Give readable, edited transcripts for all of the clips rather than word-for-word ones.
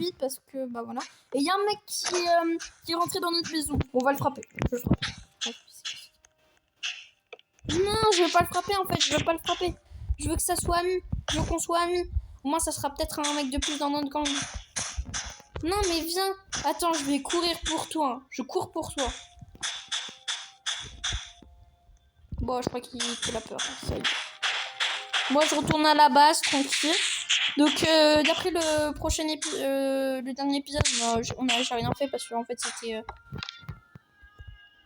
suite parce que bah voilà. Et il y a un mec qui est rentré dans notre maison. On va le frapper. Je le frappe. Non, je veux pas le frapper en fait. Je veux pas le frapper. Je veux que ça soit amis. Je veux qu'on soit amis. Au moins, ça sera peut-être un mec de plus dans notre gang. Non, mais viens. Attends, je vais courir pour toi. Je cours pour toi. Bon, je crois qu'il a peur. Ça y est. Moi, je retourne à la base, tranquille. Donc, d'après le prochain le dernier épisode, j'ai rien fait parce que en fait, c'était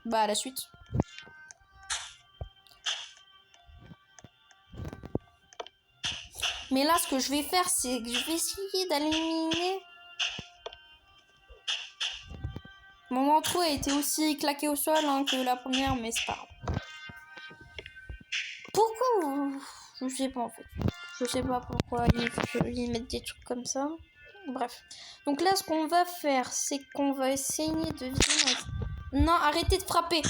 la suite. Mais là, ce que je vais faire, c'est que je vais essayer d'éliminer. Mon manteau a été aussi claqué au sol que la première, mais c'est pas grave. Pourquoi je sais pas en fait. Je sais pas pourquoi ils mettent des trucs comme ça. Bref. Donc là, ce qu'on va faire, c'est qu'on va essayer de vider. Non, arrêtez de frapper.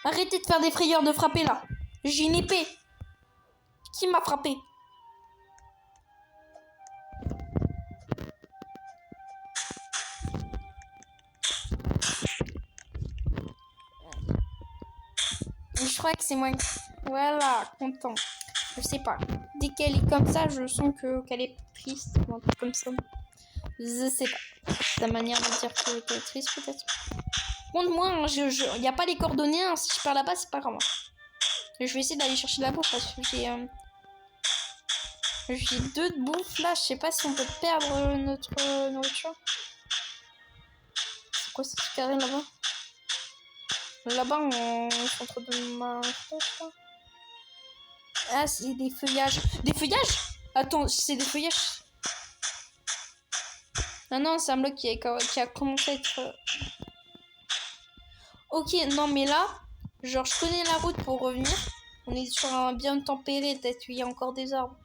Arrêtez de faire des frayeurs de frapper là. J'ai une épée. Qui m'a frappé? Je crois que c'est moi. Voilà, content. Je sais pas. Dès qu'elle est comme ça, je sens qu'elle est triste ou un truc comme ça. Je sais pas. Ta manière de dire qu'elle est triste peut-être. Contre moi, il n'y a pas les coordonnées. Hein. Si je pars là-bas, c'est pas grave. Je vais essayer d'aller chercher de la bouffe parce que j'ai 2 de bouffe là. Je sais pas si on peut perdre notre nourriture. C'est quoi cette carré là-bas? Là-bas, on centre de ma tête. Ah, c'est des feuillages. Des feuillages? Attends, c'est des feuillages. Ah non, c'est un bloc qui a commencé à être... Ok, non, mais là, genre, je connais la route pour revenir. On est sur un bien tempéré, peut-être qu'il y a encore des arbres.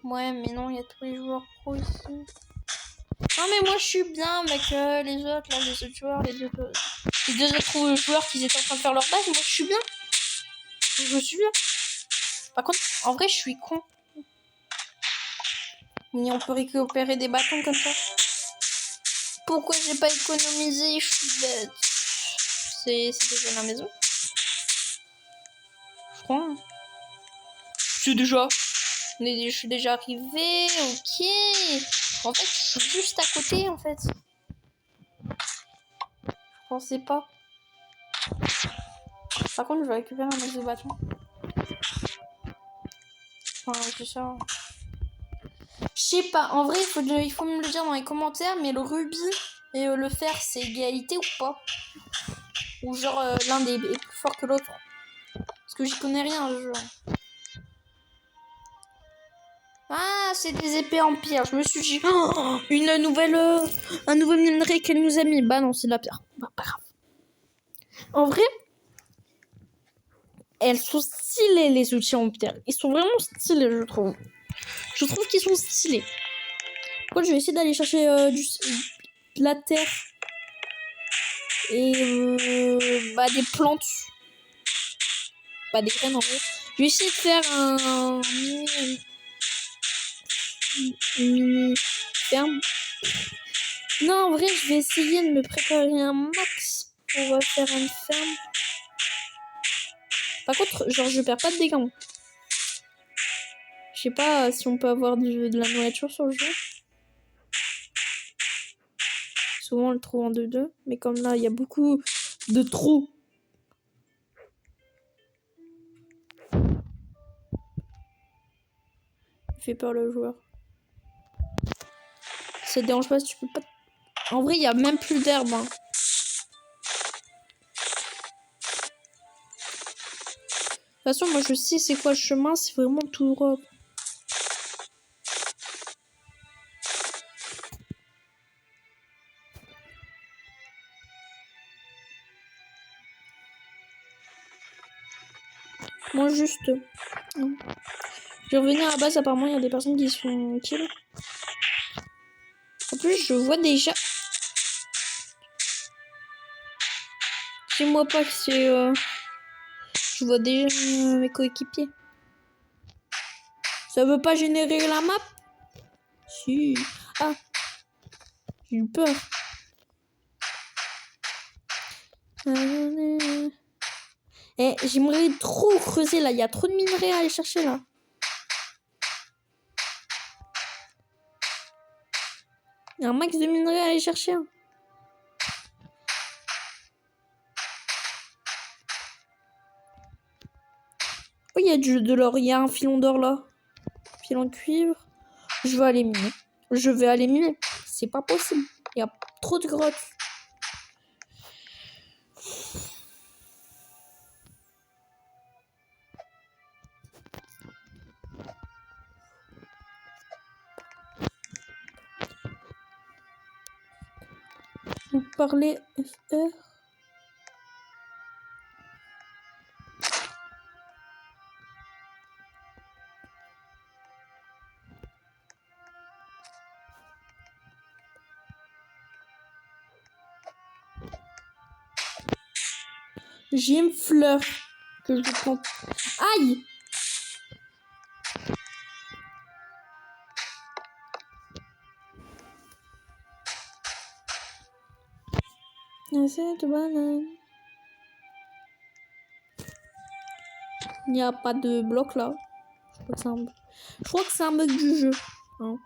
Ouais, mais non, il y a tous les joueurs pro ici. Non, mais moi, je suis bien avec les autres, là, les autres joueurs, les deux autres joueurs qui étaient en train de faire leur base. Moi, je suis bien. Je suis bien. Par contre, en vrai, je suis con. Mais on peut récupérer des bâtons comme ça. Pourquoi j'ai pas économisé? Je suis bête. C'est déjà la maison. Je crois. Hein. C'est déjà. Je suis déjà arrivée. Ok. En fait, je suis juste à côté, en fait. Je pensais pas. Par contre, je vais récupérer un max de bâtons. Enfin, c'est ça. Je sais pas. En vrai, il faut me le dire dans les commentaires, mais le rubis et le fer, c'est égalité ou pas? Ou genre, l'un est plus fort que l'autre? Parce que j'y connais rien, ce jeu. Ah, c'est des épées en pierre. Je me suis dit, oh, un nouveau minerai qu'elle nous a mis. Bah non, c'est de la pierre. Bah, pas grave. En vrai, elles sont stylées, les outils en pierre. Ils sont vraiment stylés, je trouve. Je trouve qu'ils sont stylés. Moi, je vais essayer d'aller chercher de la terre et des plantes. Des graines en vrai. Je vais essayer de faire un mini ferme. Non, en vrai, je vais essayer de me préparer un max pour faire une ferme. Par contre, genre, je perds pas de dégâts. Je sais pas si on peut avoir de la nourriture sur le jeu. Souvent, on le trouve en 2-2. Mais comme là, il y a beaucoup de trous. Il fait peur le joueur. Ça te dérange pas si tu peux pas... En vrai, il y a même plus d'herbe. Hein. De toute façon, moi, je sais c'est quoi le chemin. C'est vraiment tout droit. Moi, juste... Je vais revenir à la base. Apparemment, il y a des personnes qui sont kill. En plus, je vois déjà... Dis-moi pas que c'est... Je vois déjà mes coéquipiers. Ça veut pas générer la map? Si. Ah, J'ai eu peur. Eh, j'aimerais trop creuser là. Il y a trop de minerais à aller chercher là. Il y a un max de minerais à aller chercher. Hein. Oh, il y a de l'or. Il y a un filon d'or là. Filon de cuivre. Je vais aller miner. Je vais aller miner. C'est pas possible. Il y a trop de grottes. Vous parlez FR. J'ai une fleur que je plante. Aïe! Cette banane. Il n'y a pas de bloc là. Je crois que c'est un bug du jeu. Hein.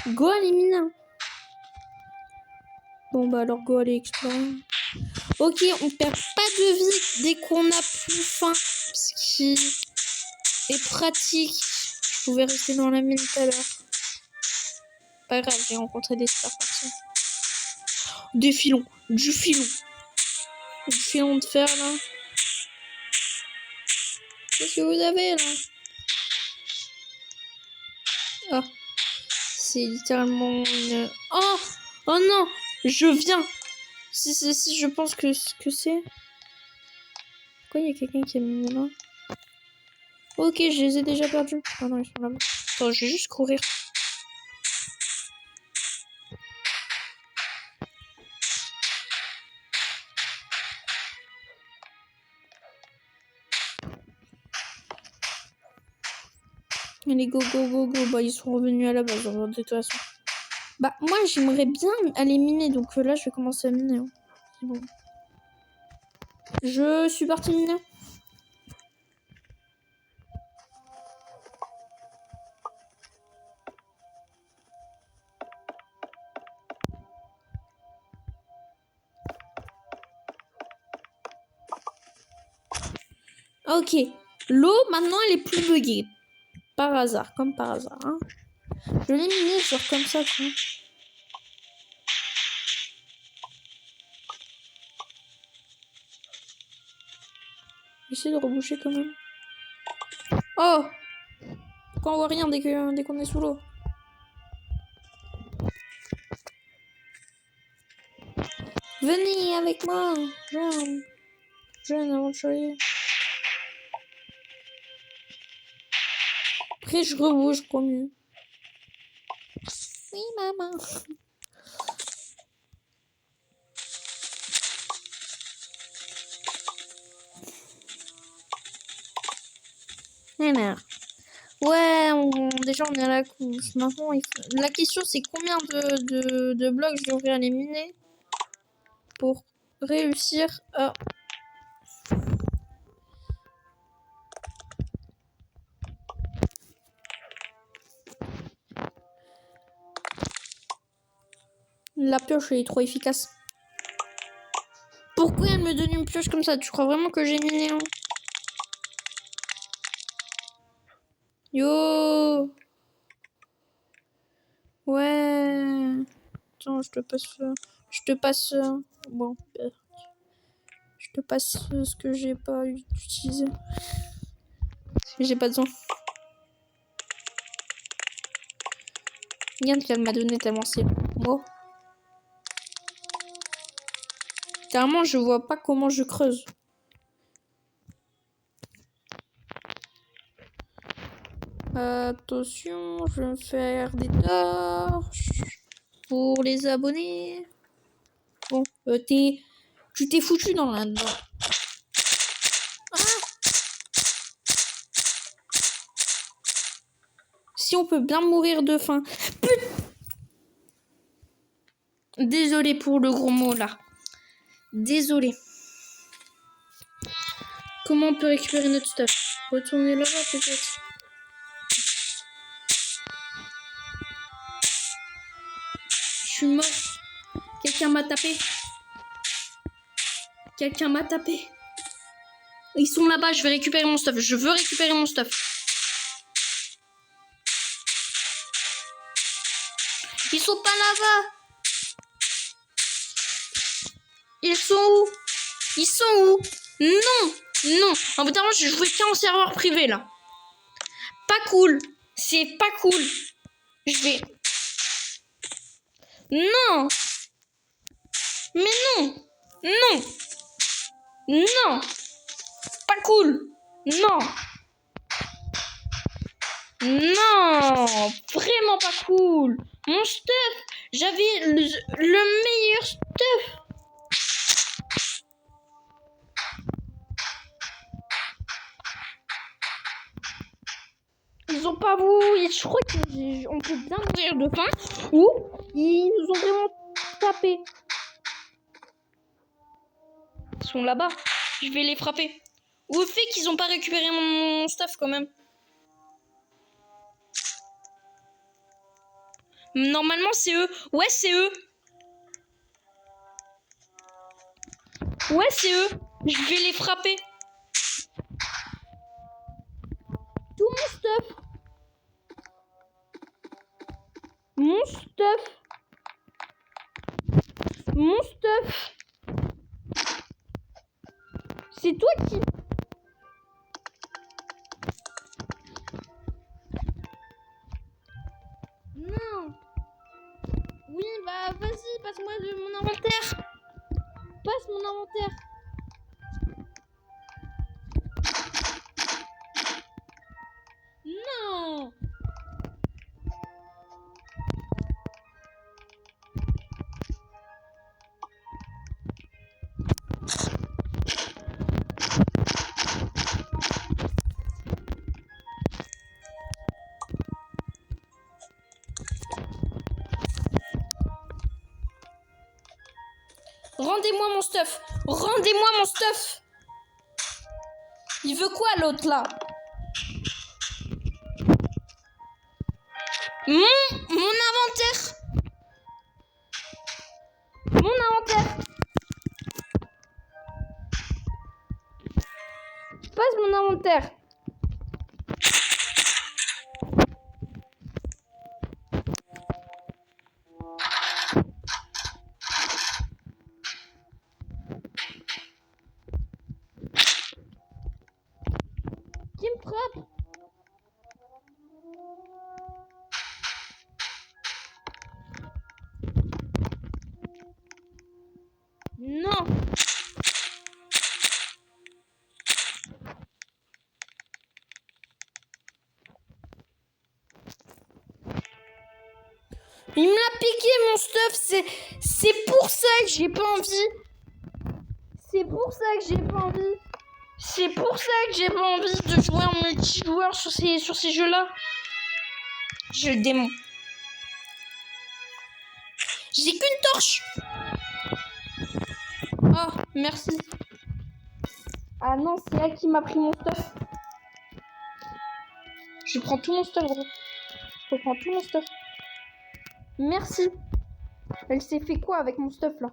Go aller miner. Bon bah alors go aller explorer. Ok, on perd pas de vie dès qu'on a plus faim. Ce qui est pratique. Je pouvais rester dans la mine tout à l'heure. Pas grave, j'ai rencontré des super parties. Des filons. Du filon. Du filon de fer là. Qu'est-ce que vous avez là? Ah. C'est littéralement une... Oh! Oh non! Je viens! Si, je pense que c'est... Pourquoi il y a quelqu'un qui a mis là? Ok, je les ai déjà perdus. Ah non, ils sont là-bas. Attends, je vais juste courir. Allez, go, go, go, go. Bah, ils sont revenus à la base, de toute façon. Bah, moi, j'aimerais bien aller miner. Donc là, je vais commencer à miner. Hein. C'est bon. Je suis parti miner. Ok. L'eau, maintenant, elle est plus buggée. Par hasard, comme par hasard. Hein. Je l'ai miné, genre comme ça, quoi. J'essaie de reboucher quand même. Oh! Pourquoi on voit rien dès qu'on est sous l'eau? Venez avec moi, jeune aventurier. Après, je rebouche, promis. Oui, maman. Ouais, déjà on est à la couche. Maintenant, la question c'est combien de blocs je devrais aller miner pour réussir à... La pioche elle est trop efficace. Pourquoi elle me donne une pioche comme ça? Tu crois vraiment que j'ai miné hein? Yo! Ouais. Attends, je te passe... Bon. Je te passe ce que j'ai pas utilisé. Parce que j'ai pas besoin. Regarde qu'elle m'a donné tellement c'est beau. Littéralement, je vois pas comment je creuse. Attention, je vais me faire des torches pour les abonnés. Bon, tu t'es foutu dans là-dedans. Ah si on peut bien mourir de faim. Putain. Désolé pour le gros mot, là. Désolé. Comment on peut récupérer notre stuff? Retourner là-bas, peut-être. Je suis mort. Quelqu'un m'a tapé. Quelqu'un m'a tapé. Ils sont là-bas, je vais récupérer mon stuff. Je veux récupérer mon stuff. Ils sont pas là-bas. Ils sont où? Ils sont où? Non, non. En bout d'un moment, je jouais qu'en serveur privé, là. Pas cool. C'est pas cool. Je vais... Non. Mais non. Non. Non. Pas cool. Non. Non. Vraiment pas cool. Mon stuff. J'avais le meilleur stuff. Ils ont pas voulu, je crois qu'on peut bien mourir de faim, ou ils nous ont vraiment tapé. Ils sont là-bas, je vais les frapper. Ou le fait qu'ils ont pas récupéré mon stuff quand même. Normalement c'est eux, ouais c'est eux. Ouais c'est eux, je vais les frapper. Tout mon stuff. Mon stuff. Mon stuff. C'est toi qui... Non. Oui, bah vas-y, passe-moi mon inventaire. Passe mon inventaire. Non. Rendez-moi mon stuff. Rendez-moi mon stuff. Il veut quoi l'autre là? Mon inventaire. Mon inventaire. Passe mon inventaire. Qui me frappe? Non. Il me l'a piqué mon stuff, c'est pour ça que j'ai pas envie. C'est pour ça que j'ai pas envie. C'est pour ça que j'ai pas envie de jouer en multijoueur sur ces jeux-là. J'ai le démon. J'ai qu'une torche. Oh, merci. Ah non, c'est elle qui m'a pris mon stuff. Je prends tout mon stuff, gros. Je prends tout mon stuff. Merci. Elle s'est fait quoi avec mon stuff, là?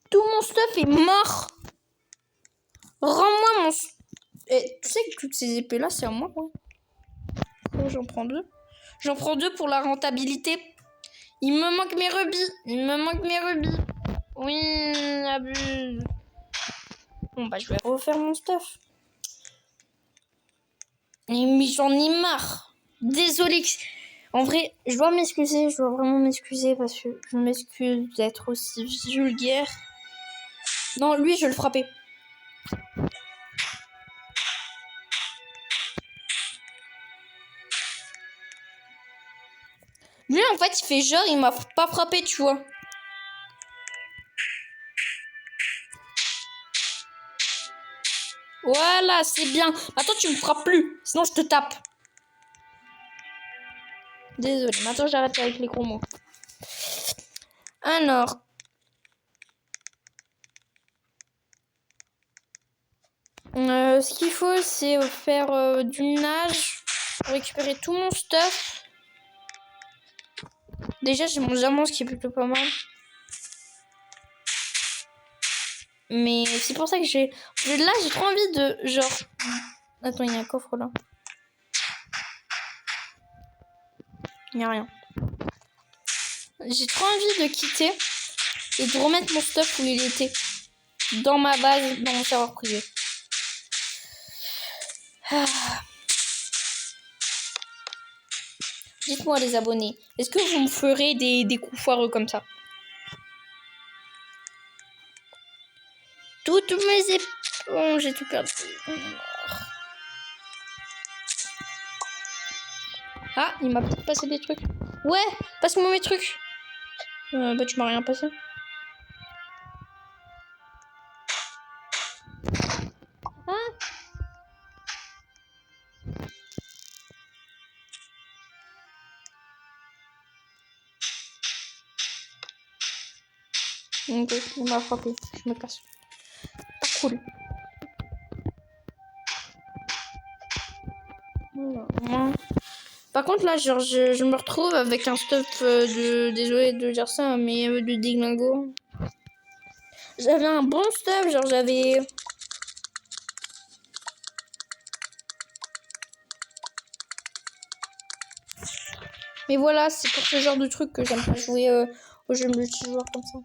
Tout mon stuff est mort. Rends-moi mon... Et tu sais que toutes ces épées-là, c'est à moi, quoi. Oh, j'en prends deux. J'en prends deux pour la rentabilité. Il me manque mes rubis. Il me manque mes rubis. Oui, abuse. Bon, bah, je vais refaire mon stuff. Mais j'en ai marre. Désolée. En vrai, je dois m'excuser. Je dois vraiment m'excuser parce que je m'excuse d'être aussi vulgaire. Non, lui, je vais le frapper. Lui, en fait, il fait genre, il m'a pas frappé, tu vois. Voilà, c'est bien. Attends, tu me frappes plus. Sinon, je te tape. Désolée, maintenant j'arrête avec les gros mots. Alors. Ce qu'il faut, c'est faire du nage pour récupérer tout mon stuff. Déjà, j'ai mon diamant, ce qui est plutôt pas mal. Mais c'est pour ça que j'ai... Là, j'ai trop envie de... Genre... Attends, il y a un coffre là. Il n'y a rien. J'ai trop envie de quitter et de remettre mon stuff où il était. Dans ma base, dans mon serveur privé. Ah. Dites-moi les abonnés, est-ce que vous me ferez des coups foireux comme ça? Toutes mes éponges, j'ai tout perdu. Ah, il m'a peut-être passé des trucs. Ouais, passe-moi mes trucs. Bah tu m'as rien passé. Ah. Ok, il m'a frappé. Je me casse. Pas cool. Par contre là, genre, je me retrouve avec un stuff de... Désolé de dire ça, mais de déglingo. J'avais un bon stuff, genre j'avais... Mais voilà, c'est pour ce genre de truc que j'aime pas jouer aux jeux multijoueurs comme ça.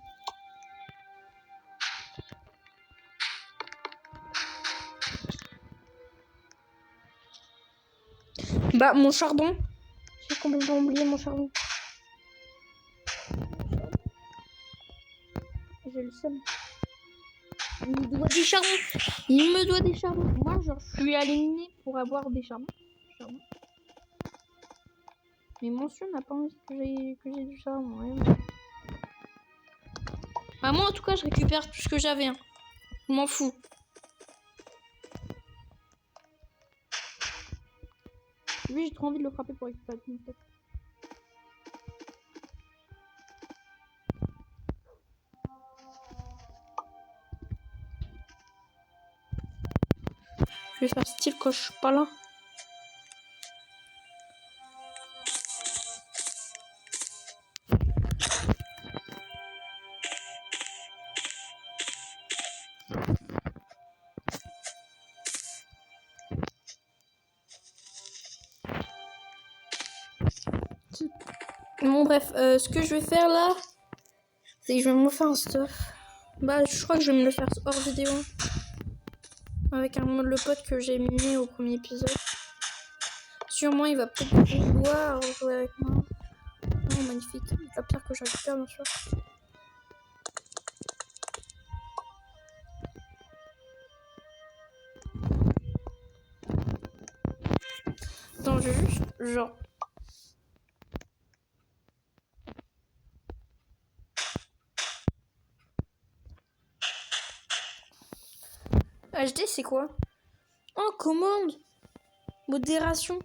Bah, mon chardon. J'ai complètement oublié mon chardon. J'ai le seum. Il me doit des charbons. Il me doit des charbons. Moi, genre, je suis aligné pour avoir des charbons. Mais monsieur n'a pas envie que j'ai du charbon. Ouais. Bah, moi, en tout cas, je récupère tout ce que j'avais. Hein. Je m'en fous. Lui, j'ai trop envie de le frapper pour récupérer tout mon stuff. Je vais faire style quand je suis pas là. Bon bref, ce que je vais faire là, c'est que je vais me faire un stuff. Bah je crois que je vais me le faire hors vidéo. Avec le pote que j'ai mis au premier épisode. Sûrement il va peut-être vouloir jouer avec moi. Oh magnifique, la pierre que je récupère bien sûr. Attends, je vais juste genre... HD c'est quoi? Oh commande. Modération.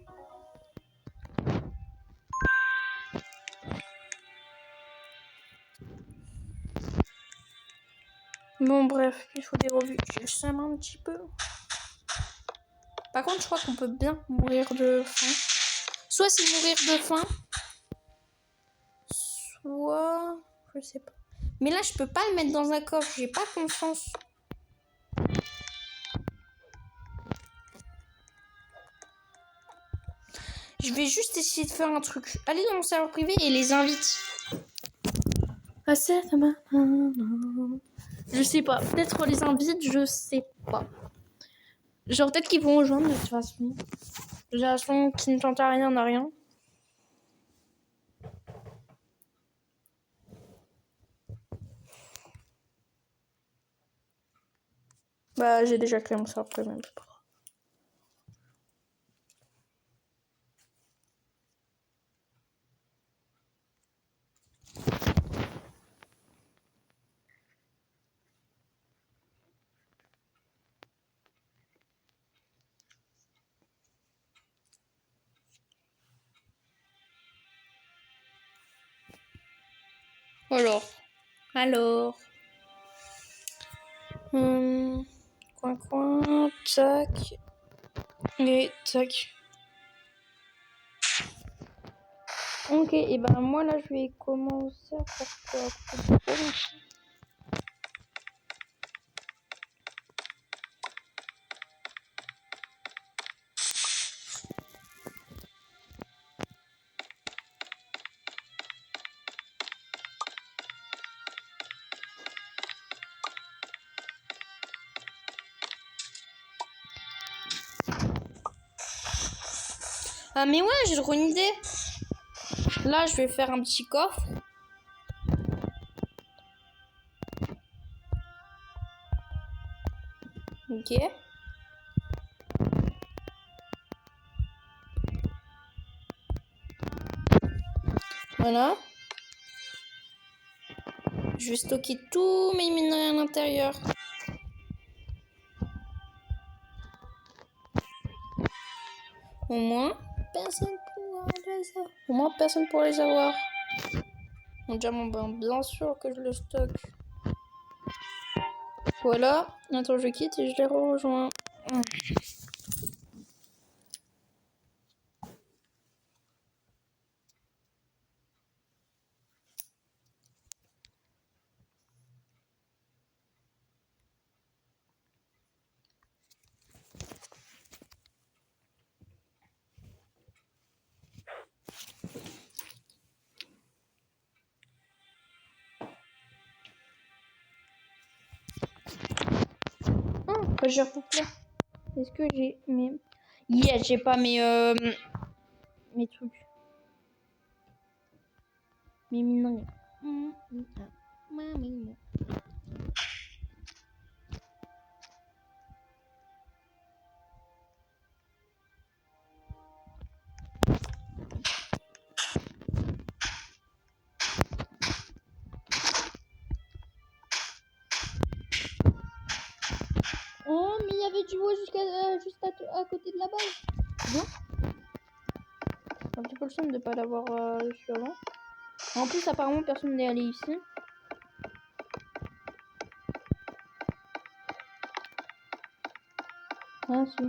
Bon bref, il faut des revues. Je sème un petit peu. Par contre je crois qu'on peut bien mourir de faim. Soit c'est mourir de faim. Soit... Je sais pas. Mais là je peux pas le mettre dans un coffre. J'ai pas confiance. Je vais juste essayer de faire un truc. Aller dans mon serveur privé et les invite. Je sais pas. Peut-être on les invite, je sais pas. Genre peut-être qu'ils vont rejoindre de toute façon. De toute façon, qui ne tente à rien n'a rien. Bah j'ai déjà créé mon serveur privé. Même pas. Alors. Coin, tac. Et tac. Ok, et ben moi là je vais commencer à faire quoi. Ah mais ouais, j'ai trop une idée. Là je vais faire un petit coffre. Ok. Voilà. Je vais stocker tous mes minerais à l'intérieur. Au moins, personne pourra les avoir. Mon diamant, bien sûr que je le stocke. Voilà. Attends, je quitte et je les rejoins. J'ai repoussé. Est-ce que j'ai mes... Yeah, j'ai pas mes trucs. Mes minerais. Oh, mais il y avait du bois juste à côté de la base. Bien. Un petit peu le seum de pas l'avoir su avant. En plus, apparemment, personne n'est allé ici. Ah, si.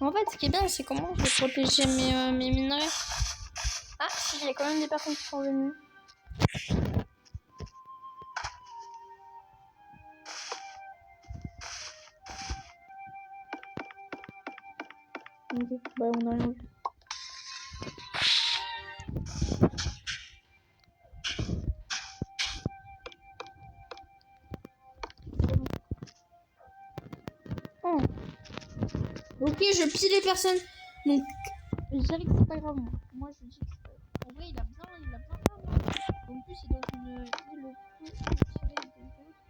En fait, ce qui est bien, c'est comment je vais protéger mes minerais. Ah, si, il y a quand même des personnes qui sont venues. Ok, bah on a rien vu. Oh. Ok, je pille les personnes. Donc, je dirais que c'est pas grave. Moi, je dis que c'est pas grave. En vrai, il a bien grave. En plus, c'est dans une île peu tirée des autres.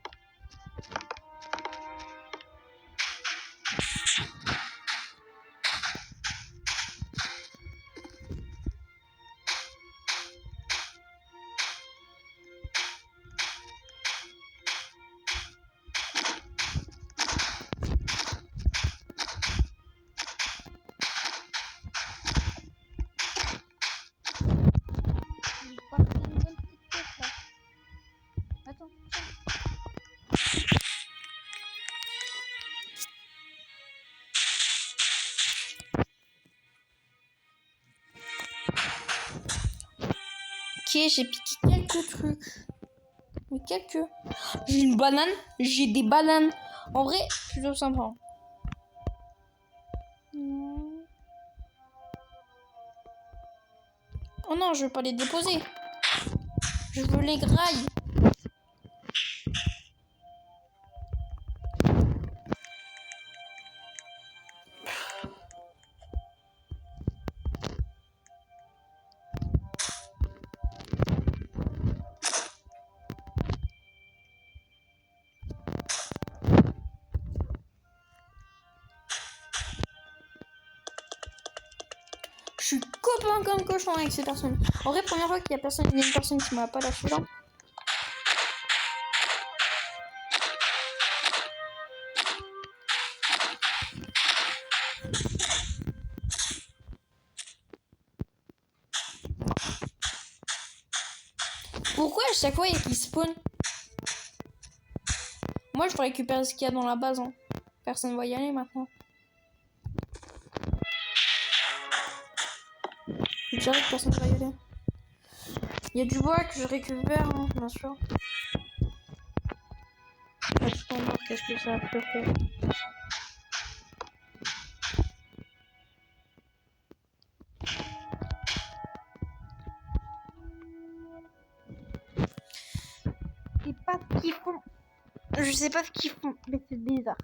Attends, ok, j'ai piqué quelques trucs. Mais quelques. J'ai une banane. J'ai des bananes. En vrai, plutôt sympa. Oh non, je veux pas les déposer. Je veux les grailles. Je suis copain comme cochon avec ces personnes. En vrai, première fois qu'il y a une personne qui m'a pas lâché là. Pourquoi à chaque fois il y a qui spawn? Moi je dois récupérer ce qu'il y a dans la base. Hein. Personne va y aller maintenant. Je dirais que personne va y aller. Il y a du bois que je récupère, hein, bien sûr. Attends, qu'est-ce que ça peut faire? C'est pas ce qu'ils font. Je sais pas ce qu'ils font, mais c'est bizarre.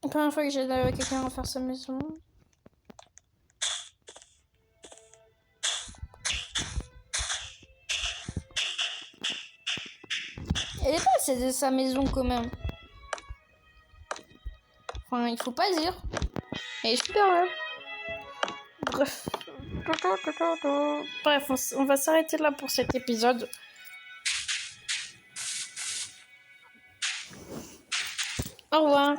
La première fois que j'ai aidé quelqu'un à faire sa maison. Elle est pas assez sa maison quand même. Enfin, il faut pas dire. Elle est super là. Bref. Bref, on va s'arrêter là pour cet épisode. Au revoir.